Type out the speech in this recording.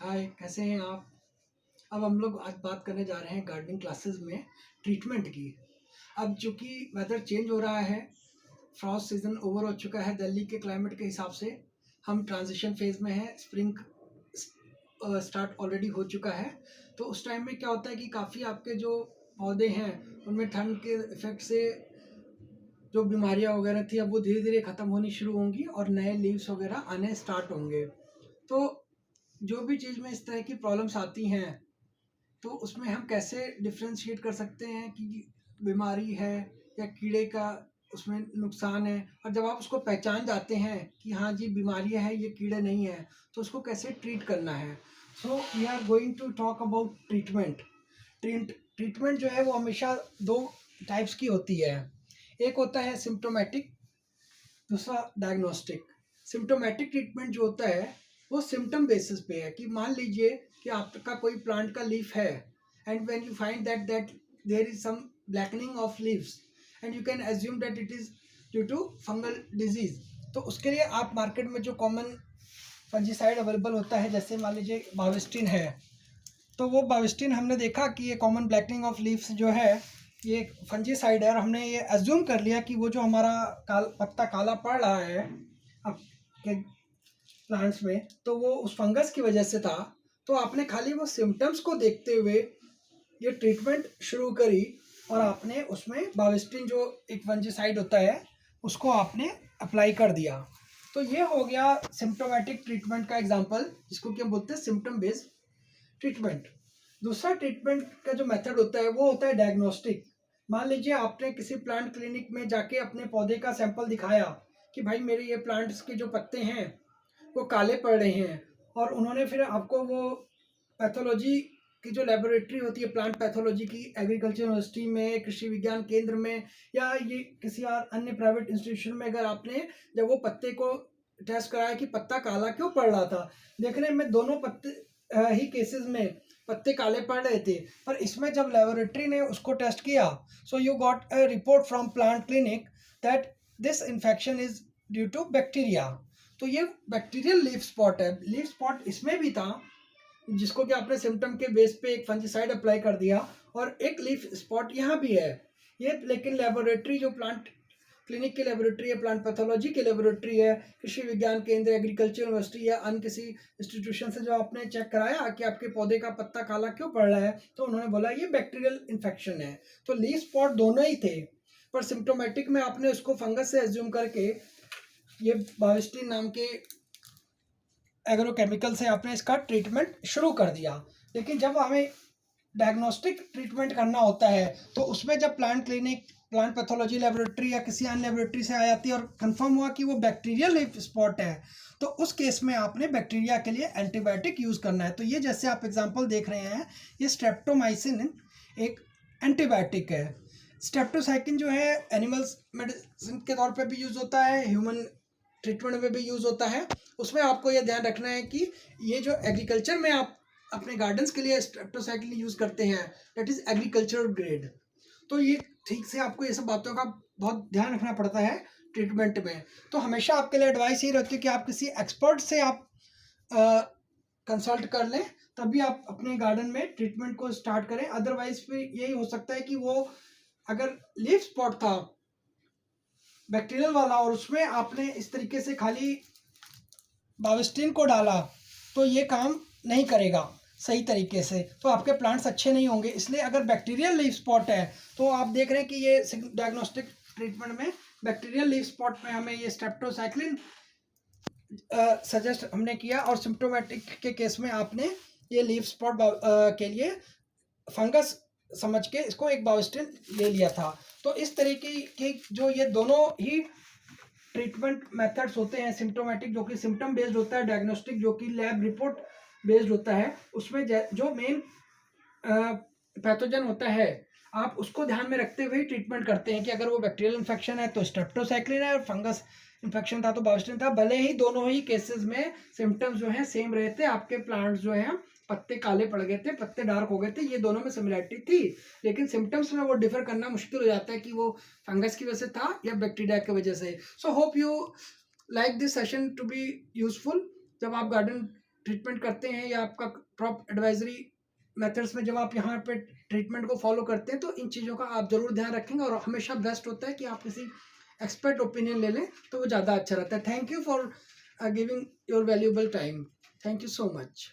हाय, कैसे हैं आप? अब हम लोग आज बात करने जा रहे हैं गार्डनिंग क्लासेस में ट्रीटमेंट की। अब चूँकि वेदर चेंज हो रहा है, फ्रॉस्ट सीज़न ओवर हो चुका है दिल्ली के क्लाइमेट के हिसाब से, हम ट्रांजिशन फेज़ में हैं, स्प्रिंग स्टार्ट ऑलरेडी हो चुका है। तो उस टाइम में क्या होता है कि काफ़ी आपके जो पौधे हैं, उनमें ठंड के इफ़ेक्ट से जो बीमारियाँ वगैरह थी, अब वो धीरे-धीरे ख़त्म होनी शुरू होंगी और नए लीव्स वगैरह आने स्टार्ट होंगे। तो जो भी चीज़ में इस तरह की प्रॉब्लम्स आती हैं, तो उसमें हम कैसे डिफरेंशिएट कर सकते हैं कि बीमारी है या कीड़े का उसमें नुकसान है। और जब आप उसको पहचान जाते हैं कि हाँ जी बीमारी है, ये कीड़े नहीं है, तो उसको कैसे ट्रीट करना है। So we are going to talk about treatment. Treatment जो है वो हमेशा दो टाइप्स की होती है। एक होता है सिम्टोमेटिक, दूसरा डायग्नोस्टिक। सिम्टोमेटिक ट्रीटमेंट जो होता है वो सिम्टम बेसिस पे है कि मान लीजिए कि आपका कोई प्लांट का लीफ है and when you find that there is some blackening of leaves and you can assume that it is due to fungal disease. तो उसके लिए आप मार्केट में जो कॉमन फंजीसाइड अवेलेबल होता है, जैसे मान लीजिए बाविस्टिन है, तो वो बाविस्टिन हमने देखा कि ये कॉमन ब्लैकनिंग ऑफ लीव्स जो है ये फंजीसाइड है, और हमने ये एज्यूम कर लिया कि वो जो हमारा पत्ता काला पड़ रहा है अब के प्लांट्स में, तो वो उस फंगस की वजह से था। तो आपने खाली वो सिम्टम्स को देखते हुए ये ट्रीटमेंट शुरू करी, और आपने उसमें बाविस्टिन जो एक फंजीसाइड होता है उसको आपने अप्लाई कर दिया। तो ये हो गया सिम्टोमेटिक ट्रीटमेंट का एग्जांपल, जिसको कि हम बोलते हैं सिम्टम बेस्ड ट्रीटमेंट। दूसरा ट्रीटमेंट का जो मेथड होता है वो होता है डायग्नोस्टिक। मान लीजिए आपने किसी प्लांट क्लिनिक में जाके अपने पौधे का सैंपल दिखाया कि भाई मेरे ये प्लांट्स के जो पत्ते हैं वो काले पड़ रहे हैं, और उन्होंने फिर आपको वो पैथोलॉजी की जो लेबोरेटरी होती है प्लांट पैथोलॉजी की, एग्रीकल्चर यूनिवर्सिटी में, कृषि विज्ञान केंद्र में, या ये किसी और अन्य प्राइवेट इंस्टीट्यूशन में, अगर आपने जब वो पत्ते को टेस्ट कराया कि पत्ता काला क्यों पड़ रहा था, देखने में दोनों पत्ते ही केसेस में पत्ते काले पड़ रहे थे, पर इसमें जब लेबोरेटरी ने उसको टेस्ट किया, so you got a report from plant clinic that this infection is due to bacteria. तो ये बैक्टीरियल लीफ स्पॉट है। लीफ स्पॉट इसमें भी था, जिसको कि आपने सिम्टम के बेस पे एक फंजीसाइड अप्लाई कर दिया, और एक लीफ स्पॉट यहाँ भी है। ये लेकिन लेबोरेटरी जो प्लांट क्लिनिक की लेबोरेटरी है, प्लांट पैथोलॉजी की लेबोरेटरी है, कृषि विज्ञान केंद्र, एग्रीकल्चर यूनिवर्सिटी या अन्य किसी इंस्टीट्यूशन से जो आपने चेक कराया कि आपके पौधे का पत्ता काला क्यों पड़ रहा है, तो उन्होंने बोला ये बैक्टीरियल इन्फेक्शन है। तो लीफ स्पॉट दोनों ही थे, पर सिम्टोमेटिक में आपने उसको फंगस से एज्यूम करके ये बाविस्टिन नाम के एग्रोकेमिकल से आपने इसका ट्रीटमेंट शुरू कर दिया। लेकिन जब हमें डायग्नोस्टिक ट्रीटमेंट करना होता है, तो उसमें जब plant clinic, plant pathology laboratory या किसी अन्य लेबोरेटरी से आ जाती है और कंफर्म हुआ कि वो बैक्टीरियल लीफ स्पॉट है, तो उस केस में आपने बैक्टीरिया के लिए एंटीबायोटिक यूज़ करना है। तो ये जैसे आप एग्जांपल देख रहे हैं, ये स्ट्रेप्टोमाइसिन एक एंटीबायोटिक है। स्ट्रेप्टोसाइकिन जो है एनिमल्स मेडिसिन के तौर पे भी यूज़ होता है, ह्यूमन ट्रीटमेंट में भी यूज़ होता है। उसमें आपको यह ध्यान रखना है कि ये जो एग्रीकल्चर में आप अपने गार्डन्स के लिए स्ट्रेप्टोसाइक्लिन यूज़ करते हैं, दैट इज़ एग्रीकल्चरल ग्रेड। तो ये ठीक से आपको ये सब बातों का बहुत ध्यान रखना पड़ता है ट्रीटमेंट में। तो हमेशा आपके लिए एडवाइस ये रहती है कि आप किसी एक्सपर्ट से आप कंसल्ट कर लें, तभी आप अपने गार्डन में ट्रीटमेंट को स्टार्ट करें। अदरवाइज फिर यही हो सकता है कि वो अगर लीफ स्पॉट था बैक्टीरियल वाला और उसमें आपने इस तरीके से खाली बाविस्टिन को डाला, तो ये काम नहीं करेगा सही तरीके से, तो आपके प्लांट्स अच्छे नहीं होंगे। इसलिए अगर बैक्टीरियल लीफ स्पॉट है, तो आप देख रहे हैं कि ये डायग्नोस्टिक ट्रीटमेंट में बैक्टीरियल लीफ स्पॉट में हमें ये स्ट्रेप्टोसाइक्लिन सजेस्ट हमने किया, और सिम्टोमेटिक के केस में आपने ये लीफ स्पॉट के लिए फंगस समझ के इसको एक बाविस्टिन ले लिया था। तो इस तरीके के जो ये दोनों ही ट्रीटमेंट मेथड्स होते हैं, सिम्टोमेटिक जो कि सिम्टम बेस्ड होता है, डायग्नोस्टिक जो कि लैब रिपोर्ट बेस्ड होता है, उसमें जो मेन पैथोजन होता है आप उसको ध्यान में रखते हुए ट्रीटमेंट करते हैं कि अगर वो बैक्टीरियल इन्फेक्शन है तो स्ट्रेप्टोसाइक्लिन है, और फंगस इन्फेक्शन था तो बाविस्टिन था। भले ही दोनों ही केसेस में सिम्टम्स जो हैं सेम रहे थे, आपके प्लांट्स जो हैं पत्ते काले पड़ गए थे, पत्ते डार्क हो गए थे, ये दोनों में सिमिलरिटी थी, लेकिन सिम्टम्स में वो डिफर करना मुश्किल हो जाता है कि वो फंगस की वजह से था या बैक्टीरिया की वजह से। So hope you like this session to be useful. जब आप गार्डन ट्रीटमेंट करते हैं या आपका क्रॉप एडवाइजरी मेथड्स में जब आप यहाँ पे ट्रीटमेंट को फॉलो करते हैं तो इन चीज़ों का आप ज़रूर ध्यान रखेंगे, और हमेशा बेस्ट होता है कि आप किसी एक्सपर्ट ओपिनियन ले लें तो वो ज़्यादा अच्छा रहता है। Thank you for giving your valuable time. Thank you so much.